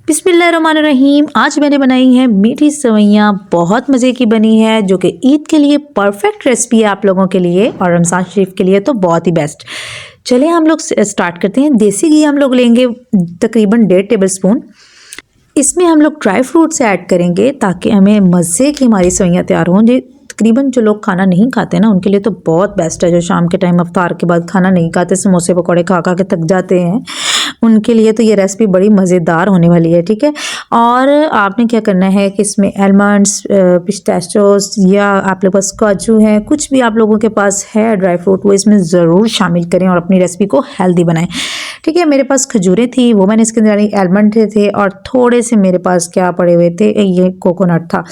बिस्मिल्लाहिर्रहमानिर्रहीम। आज मैंने बनाई है मीठी सेवइयाँ, बहुत मज़े की बनी है, जो कि ईद के लिए परफेक्ट रेसिपी है आप लोगों के लिए और रमज़ान शरीफ के लिए तो बहुत ही बेस्ट। चलिए हम लोग स्टार्ट करते हैं। देसी घी हम लोग लेंगे तकरीबन 1.5 टेबल स्पून। इसमें हम लोग ड्राई फ्रूट्स ऐड करेंगे ताकि हमें मज़े की हमारी सेवइयाँ तैयार हों। जो तकरीबन जो लोग खाना नहीं खाते ना, उनके लिए तो बहुत बेस्ट है। जो शाम के टाइम अफ्तार के बाद खाना नहीं खाते, समोसे पकौड़े खा खा के थक जाते हैं, उनके लिए तो ये रेसिपी बड़ी मज़ेदार होने वाली है। ठीक है, और आपने क्या करना है कि इसमें आलमंड्स, पिस्ताशियोस या आप लोग पास काजू है, कुछ भी आप लोगों के पास है ड्राई फ्रूट, वो इसमें ज़रूर शामिल करें और अपनी रेसिपी को हेल्दी बनाएं। ठीक है, मेरे पास खजूरें थी, वो मैंने इसके अंदर, आलमंड थे और थोड़े से मेरे पास क्या पड़े हुए थे, ये कोकोनट था,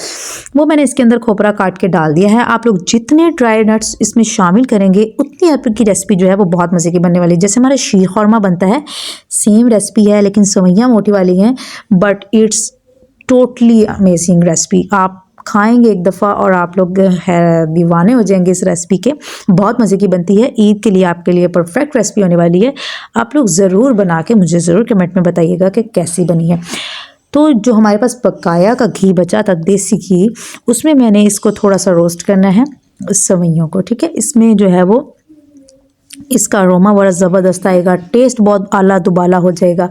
वो मैंने इसके अंदर खोपरा काट के डाल दिया है। आप लोग जितने ड्राई नट्स इसमें शामिल करेंगे उतनी आपकी रेसिपी जो है वो बहुत मज़े की बनने वाली है। जैसे हमारा शीर खुरमा बनता है, सेम रेसिपी है, लेकिन सेवइयाँ मोटी वाली हैं, but it's totally amazing recipe. आप खाएंगे एक दफ़ा और आप लोग दीवाने हो जाएंगे इस रेसिपी के। बहुत मज़े की बनती है, ईद के लिए आपके लिए परफेक्ट रेसिपी होने वाली है। आप लोग ज़रूर बना के मुझे ज़रूर कमेंट में बताइएगा कि कैसी बनी है। तो जो हमारे पास बकाया का घी बचा था, देसी घी, उसमें मैंने इसको थोड़ा सा रोस्ट करना है सेवइयों को। ठीक है, इसमें जो है वो इसका अरोमा बड़ा ज़बरदस्त आएगा, टेस्ट बहुत आला दुबाला हो जाएगा।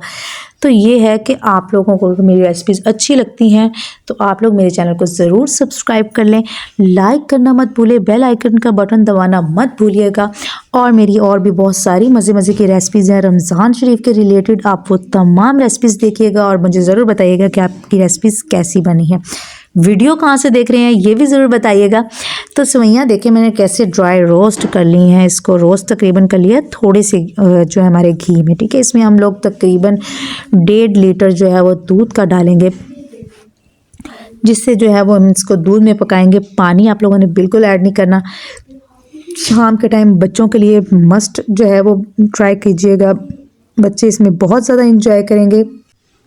तो ये है कि आप लोगों को मेरी रेसिपीज़ अच्छी लगती हैं तो आप लोग मेरे चैनल को ज़रूर सब्सक्राइब कर लें, लाइक करना मत भूलें, बेल आइकन का बटन दबाना मत भूलिएगा। और मेरी और भी बहुत सारी मज़े की रेसिपीज़ हैं रमज़ान शरीफ के रिलेटेड, आप वो तमाम रेसिपीज़ देखिएगा और मुझे ज़रूर बताइएगा कि आपकी रेसिपीज़ कैसी बनी है। वीडियो कहाँ से देख रहे हैं ये भी ज़रूर बताइएगा। तो सेवइयाँ देखिए मैंने कैसे ड्राई रोस्ट कर ली हैं, इसको रोस्ट तकरीबन कर लिया थोड़े से जो है हमारे घी में। ठीक है, इसमें हम लोग तकरीबन 1.5 लीटर जो है वो दूध का डालेंगे, जिससे जो है वो हम इसको दूध में पकाएंगे। पानी आप लोगों ने बिल्कुल ऐड नहीं करना। शाम के टाइम बच्चों के लिए मस्ट जो है वो ट्राई कीजिएगा, बच्चे इसमें बहुत ज़्यादा इंजॉय करेंगे।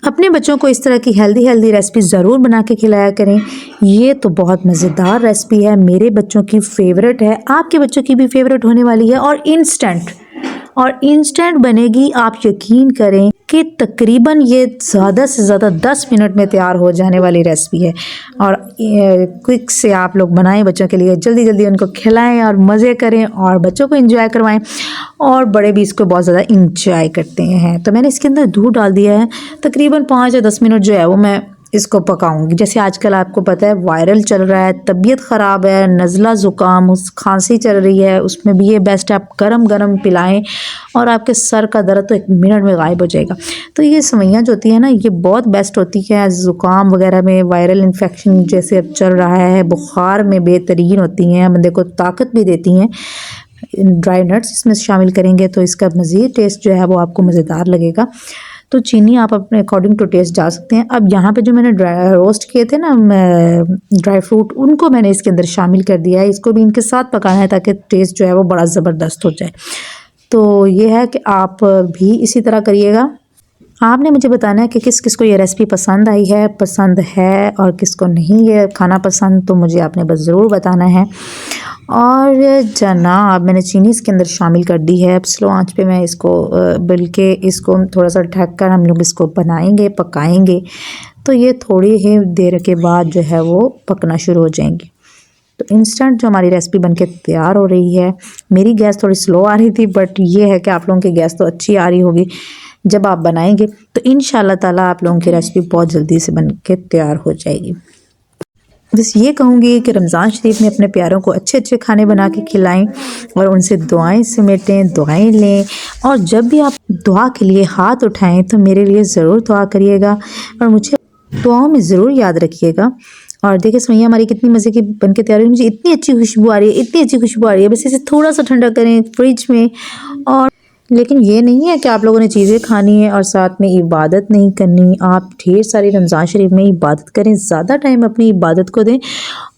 अपने बच्चों को इस तरह की हेल्दी रेसिपी ज़रूर बना के खिलाया करें। ये तो बहुत मज़ेदार रेसिपी है, मेरे बच्चों की फेवरेट है, आपके बच्चों की भी फेवरेट होने वाली है और इंस्टेंट बनेगी। आप यकीन करें कि तकरीबन ये ज़्यादा से ज़्यादा 10 मिनट में तैयार हो जाने वाली रेसिपी है। और क्विक से आप लोग बनाएं बच्चों के लिए, जल्दी जल्दी उनको खिलाएं और मज़े करें और बच्चों को एंजॉय करवाएं, और बड़े भी इसको बहुत ज़्यादा इंजॉय करते हैं। तो मैंने इसके अंदर दूध डाल दिया है, तकरीबन 5 या 10 मिनट जो है वो मैं इसको पकाऊंगी। जैसे आजकल आपको पता है वायरल चल रहा है, तबीयत ख़राब है, नज़ला ज़ुकाम, खांसी चल रही है, उसमें भी ये बेस्ट है आप गरम गरम पिलाएं और आपके सर का दर्द तो 1 मिनट में गायब हो जाएगा। तो ये सेवइयाँ जो होती है ना, ये बहुत बेस्ट होती है ज़ुकाम वगैरह में, वायरल इन्फेक्शन जैसे अब चल रहा है, बुखार में बेहतरीन होती हैं, बंदे को ताकत भी देती हैं। ड्राई नट्स इसमें शामिल करेंगे तो इसका मज़ीद टेस्ट जो है वो आपको मज़ेदार लगेगा। तो चीनी आप अपने अकॉर्डिंग टू टेस्ट डाल सकते हैं। अब यहाँ पे जो मैंने रोस्ट किए थे ना ड्राई फ्रूट, उनको मैंने इसके अंदर शामिल कर दिया है। इसको भी इनके साथ पकाना है ताकि टेस्ट जो है वो बड़ा ज़बरदस्त हो जाए। तो ये है कि आप भी इसी तरह करिएगा। आपने मुझे बताना है कि किस किस को ये रेसिपी पसंद आई है, पसंद है, और किसको नहीं ये खाना पसंद, तो मुझे आपने बस ज़रूर बताना है। और जनाब मैंने चीनी इसके अंदर शामिल कर दी है। अब स्लो आंच पे मैं इसको बल्कि इसको थोड़ा सा ढक कर हम लोग इसको बनाएंगे, पकाएंगे। तो ये थोड़ी ही देर के बाद जो है वो पकना शुरू हो जाएंगी। तो इंस्टेंट जो हमारी रेसिपी बनके तैयार हो रही है। मेरी गैस थोड़ी स्लो आ रही थी, बट ये है कि आप लोगों की गैस तो अच्छी आ रही होगी। जब आप बनाएंगे तो इंशाल्लाह ताला आप लोगों की रेसिपी बहुत जल्दी से बन के तैयार हो जाएगी। बस ये कहूँगी कि रमज़ान शरीफ में अपने प्यारों को अच्छे अच्छे खाने बना के खिलाएं और उनसे दुआएं समेटें, दुआएं लें। और जब भी आप दुआ के लिए हाथ उठाएं तो मेरे लिए ज़रूर दुआ करिएगा और मुझे दुआओं में ज़रूर याद रखिएगा। और देखिए सेवइयाँ हमारी कितनी मज़े की बन के तैयार हुई, मुझे इतनी अच्छी खुशबू आ रही है, इतनी अच्छी खुशबू आ रही है। बस इसे थोड़ा सा ठंडा करें फ्रिज में। और लेकिन ये नहीं है कि आप लोगों ने चीज़ें खानी है और साथ में इबादत नहीं करनी। आप ढेर सारी रमज़ान शरीफ में इबादत करें, ज़्यादा टाइम अपनी इबादत को दें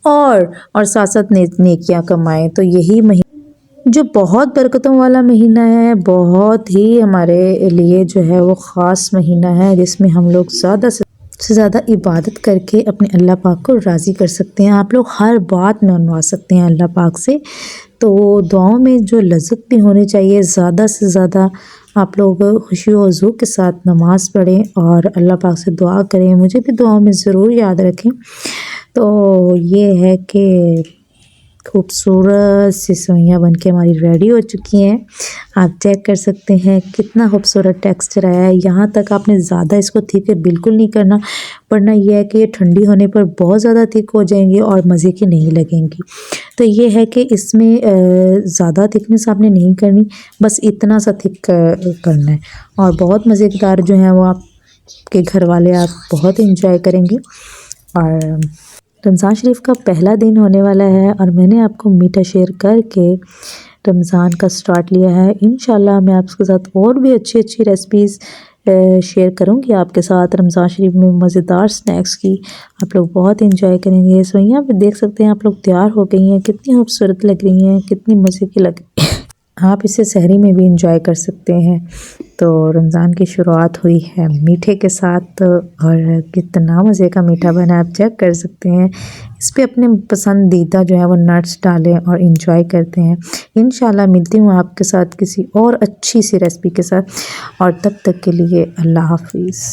और साथ साथ नेकियां कमाएं। तो यही महीना जो बहुत बरकतों वाला महीना है, बहुत ही हमारे लिए जो है वो ख़ास महीना है, जिसमें हम लोग ज़्यादा से ज़्यादा इबादत करके अपने अल्लाह पाक को राज़ी कर सकते हैं। आप लोग हर बात मनवा सकते हैं अल्लाह पाक से। तो दुआओं में जो लज़्ज़त भी होनी चाहिए, ज़्यादा से ज़्यादा आप लोग खुशी व वज़ू के साथ नमाज़ पढ़ें और अल्लाह पाक से दुआ करें, मुझे भी दुआओं में ज़रूर याद रखें। तो ये है कि खूबसूरत सी सेवइयाँ बनके हमारी रेडी हो चुकी हैं। आप चेक कर सकते हैं कितना खूबसूरत टेक्सचर आया है। यहाँ तक आपने ज़्यादा इसको थिक बिल्कुल नहीं करना, वरना यह है कि ये ठंडी होने पर बहुत ज़्यादा थिक हो जाएंगी और मज़े की नहीं लगेंगी। तो ये है कि इसमें ज़्यादा थिकनेस आपने नहीं करनी, बस इतना सा थिक करना है और बहुत मज़ेदार जो है वो आपके घर वाले आप बहुत इंजॉय करेंगे। और रमज़ान शरीफ का पहला दिन होने वाला है और मैंने आपको मीठा शेयर करके रमज़ान का स्टार्ट लिया है। इंशाल्लाह मैं आपके साथ और भी अच्छी अच्छी रेसिपीज़ शेयर करूंगी आपके साथ रमज़ान शरीफ में मज़ेदार स्नैक्स की। आप लोग बहुत इंजॉय करेंगे। सो यहाँ पे देख सकते हैं आप लोग तैयार हो गई हैं, कितनी खूबसूरत लग रही हैं, कितनी मज़े की लग रही हैं। आप इसे सहरी में भी इंजॉय कर सकते हैं। तो रमज़ान की शुरुआत हुई है मीठे के साथ और कितना मज़े का मीठा बना आप चेक कर सकते हैं। इस पे अपने पसंदीदा जो है वो नट्स डालें और इंजॉय करते हैं। इंशाल्लाह मिलती हूँ आपके साथ किसी और अच्छी सी रेसिपी के साथ, और तब तक के लिए अल्लाह हाफिज़।